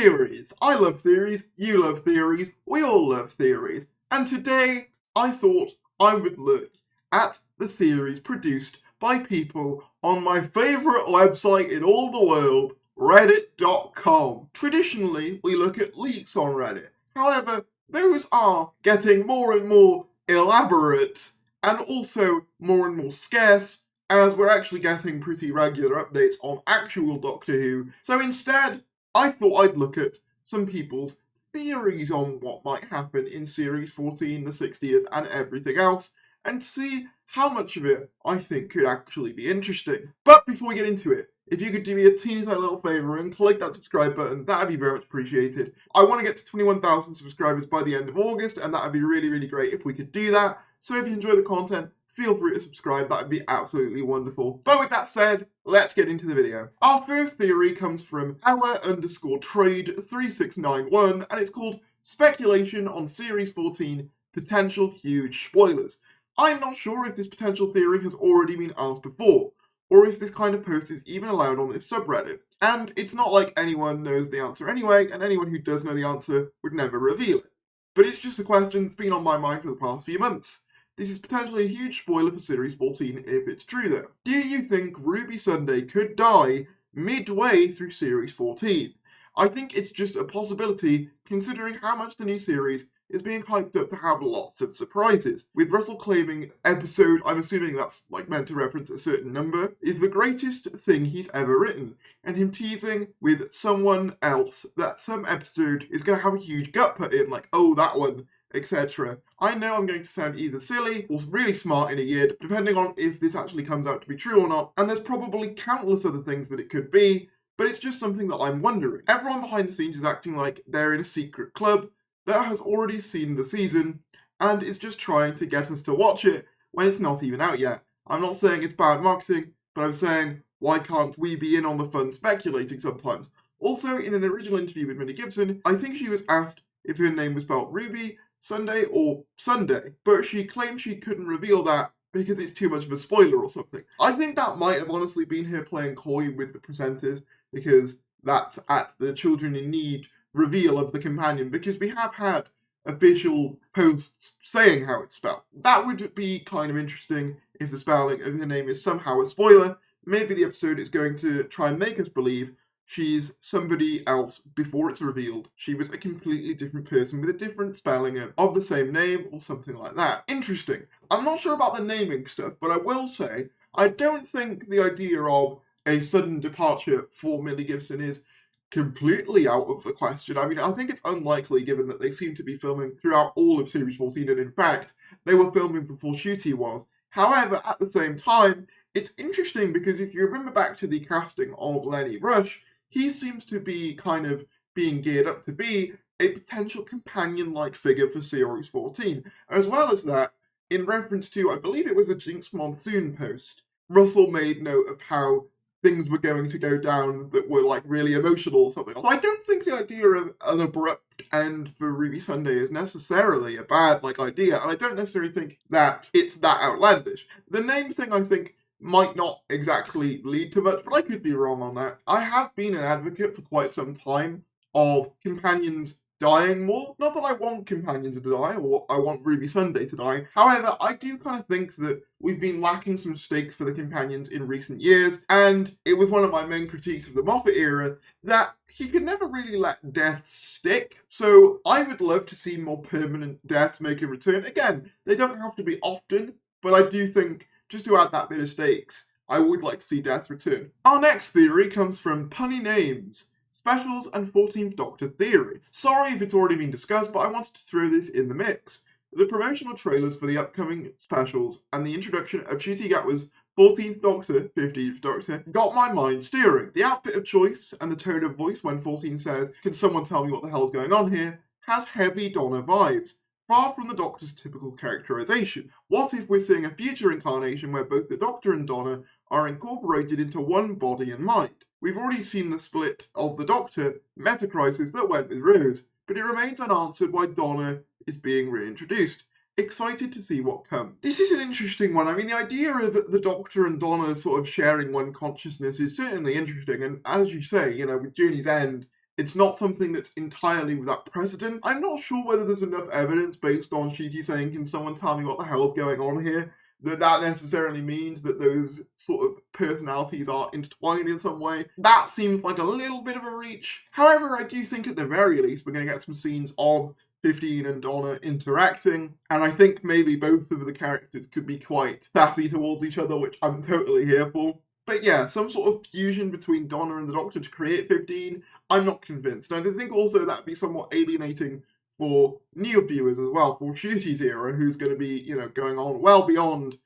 Theories. I love theories, you love theories, we all love theories. And today, I thought I would look at the theories produced by people on my favourite website in all the world, reddit.com. Traditionally, we look at leaks on Reddit. However, those are getting more and more elaborate and also more and more scarce, as we're actually getting pretty regular updates on actual Doctor Who. So instead, I thought I'd look at some people's theories on what might happen in Series 14, the 60th, and everything else, and see how much of it I think could actually be interesting. But before we get into it, if you could do me a teeny tiny little favour and click that subscribe button, that'd be very much appreciated. I want to get to 21,000 subscribers by the end of August, and that'd be really, really great if we could do that. So if you enjoy the content, feel free to subscribe, that'd be absolutely wonderful. But with that said, let's get into the video. Our first theory comes from our_trade3691, and it's called Speculation on Series 14, Potential Huge Spoilers. I'm not sure if this potential theory has already been asked before, or if this kind of post is even allowed on this subreddit. And it's not like anyone knows the answer anyway, and anyone who does know the answer would never reveal it. But it's just a question that's been on my mind for the past few months. This is potentially a huge spoiler for Series 14 if it's true though. Do you think Ruby Sunday could die midway through Series 14? I think it's just a possibility considering how much the new series is being hyped up to have lots of surprises. With Russell claiming episode, I'm assuming that's like meant to reference a certain number, is the greatest thing he's ever written, and him teasing with someone else that some episode is going to have a huge gut put in, like, oh, that one, etc. I know I'm going to sound either silly or really smart in a year, depending on if this actually comes out to be true or not, and there's probably countless other things that it could be, but it's just something that I'm wondering. Everyone behind the scenes is acting like they're in a secret club that has already seen the season and is just trying to get us to watch it when it's not even out yet. I'm not saying it's bad marketing, but I'm saying, why can't we be in on the fun speculating sometimes? Also, in an original interview with Minnie Gibson, I think she was asked if her name was spelled Ruby Sunday or Sunday, but she claimed she couldn't reveal that because it's too much of a spoiler or something. I think that might have honestly been her playing coy with the presenters, because that's at the Children in Need reveal of the companion, because we have had official posts saying how it's spelled. That would be kind of interesting if the spelling of her name is somehow a spoiler. Maybe the episode is going to try and make us believe she's somebody else before it's revealed. She was a completely different person with a different spelling of the same name or something like that. Interesting. I'm not sure about the naming stuff, but I will say I don't think the idea of a sudden departure for Millie Gibson is completely out of the question. I mean, I think it's unlikely given that they seem to be filming throughout all of Series 14, and in fact, they were filming before Shooty was. However, at the same time, it's interesting because if you remember back to the casting of Lenny Rush, he seems to be kind of being geared up to be a potential companion-like figure for Series 14. As well as that, in reference to, I believe it was a Jinx Monsoon post, Russell made note of how things were going to go down that were like really emotional or something. So I don't think the idea of an abrupt end for Ruby Sunday is necessarily a bad idea, and I don't necessarily think that it's that outlandish. The name thing I think might not exactly lead to much, but I could be wrong on that. I have been an advocate for quite some time of companions dying more. Not that I want companions to die, or I want Ruby Sunday to die. However, I do kind of think that we've been lacking some stakes for the companions in recent years, and it was one of my main critiques of the Moffat era that he could never really let deaths stick. So I would love to see more permanent deaths make a return. Again, they don't have to be often, but I do think, just to add that bit of stakes, I would like to see deaths return. Our next theory comes from Punny Names. Specials and 14th Doctor theory. Sorry if it's already been discussed, but I wanted to throw this in the mix. The promotional trailers for the upcoming specials and the introduction of Ncuti Gatwa's 14th Doctor, 15th Doctor, got my mind steering. The outfit of choice and the tone of voice when 14 says, "Can someone tell me what the hell's going on here?" has heavy Donna vibes, far from the Doctor's typical characterization. What if we're seeing a future incarnation where both the Doctor and Donna are incorporated into one body and mind? We've already seen the split of the Doctor, meta-crisis that went with Rose, but it remains unanswered why Donna is being reintroduced. Excited to see what comes. This is an interesting one. I mean, the idea of the Doctor and Donna sort of sharing one consciousness is certainly interesting, and as you say, with Journey's End It's not something that's entirely without precedent. I'm not sure whether there's enough evidence based on Ncuti saying, can someone tell me what the hell's going on here, that necessarily means that those sort of personalities are intertwined in some way. That seems like a little bit of a reach. However, I do think at the very least we're going to get some scenes of 15 and Donna interacting, and I think maybe both of the characters could be quite sassy towards each other, which I'm totally here for. But yeah, some sort of fusion between Donna and the Doctor to create 15, I'm not convinced. And I think also that'd be somewhat alienating for new viewers as well, for Ncuti's era, who's going to be, you know, going on well beyond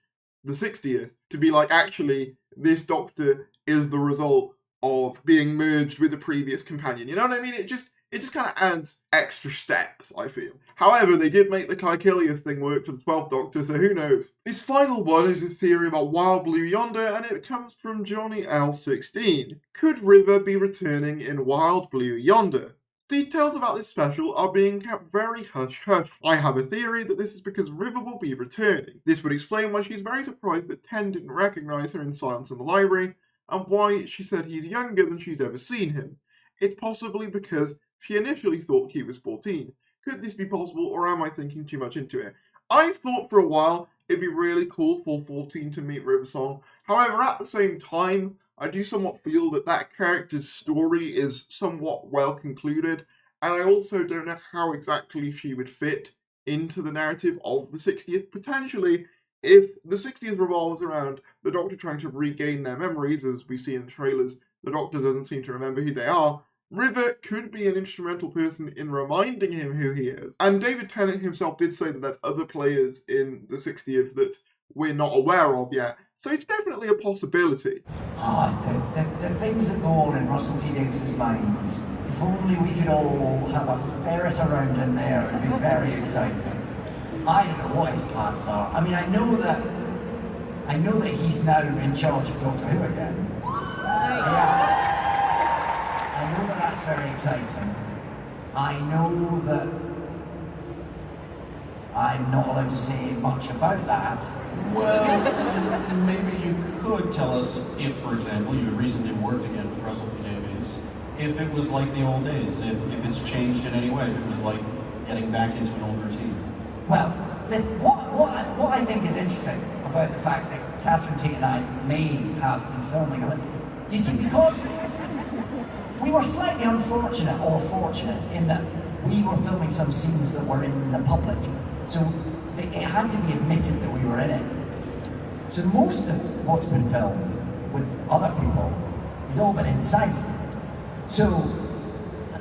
the 60th, to be like, actually, this Doctor is the result of being merged with the previous companion. You know what I mean? It just kind of adds extra steps, I feel. However, they did make the Caecilius thing work for the 12th Doctor, so who knows? This final one is a theory about Wild Blue Yonder, and it comes from Johnny L16. Could River be returning in Wild Blue Yonder? Details about this special are being kept very hush-hush. I have a theory that this is because River will be returning. This would explain why she's very surprised that Ten didn't recognise her in Silence in the Library, and why she said he's younger than she's ever seen him. It's possibly because she initially thought he was 14. Could this be possible, or am I thinking too much into it? I've thought for a while it'd be really cool for 14 to meet Riversong. However, at the same time, I do somewhat feel that that character's story is somewhat well concluded, and I also don't know how exactly she would fit into the narrative of the 60th. Potentially, if the 60th revolves around the Doctor trying to regain their memories, as we see in the trailers, the Doctor doesn't seem to remember who they are, River could be an instrumental person in reminding him who he is. And David Tennant himself did say that there's other players in the 60th that we're not aware of yet. So it's definitely a possibility. The things that go on in Russell T Davies's mind. If only we could all have a ferret around in there, it'd be very exciting. I don't know what his plans are. I mean, I know that he's now in charge of Doctor Who again. Yeah. I know that that's very exciting. I know that I'm not allowed to say much about that. Well, maybe you could tell us if, for example, you had recently worked again with Russell T Davies, if it was like the old days, if it's changed in any way, if it was like getting back into an old routine. Well, what I think is interesting about the fact that Catherine Tate and I may have been filming a little, you see, because we were slightly unfortunate or fortunate in that we were filming some scenes that were in the public. So it had to be admitted that we were in it. So most of what's been filmed with other people has all been inside. So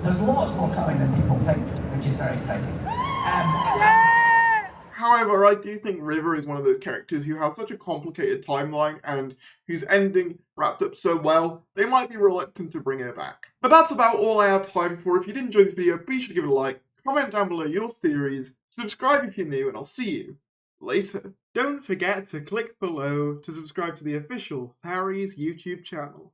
there's lots more coming than people think, which is very exciting. However, I do think River is one of those characters who has such a complicated timeline and whose ending wrapped up so well, they might be reluctant to bring her back. But that's about all I have time for. If you did enjoy this video, be sure to give it a like, comment down below your theories, subscribe if you're new, and I'll see you later. Don't forget to click below to subscribe to the official Harry's YouTube channel.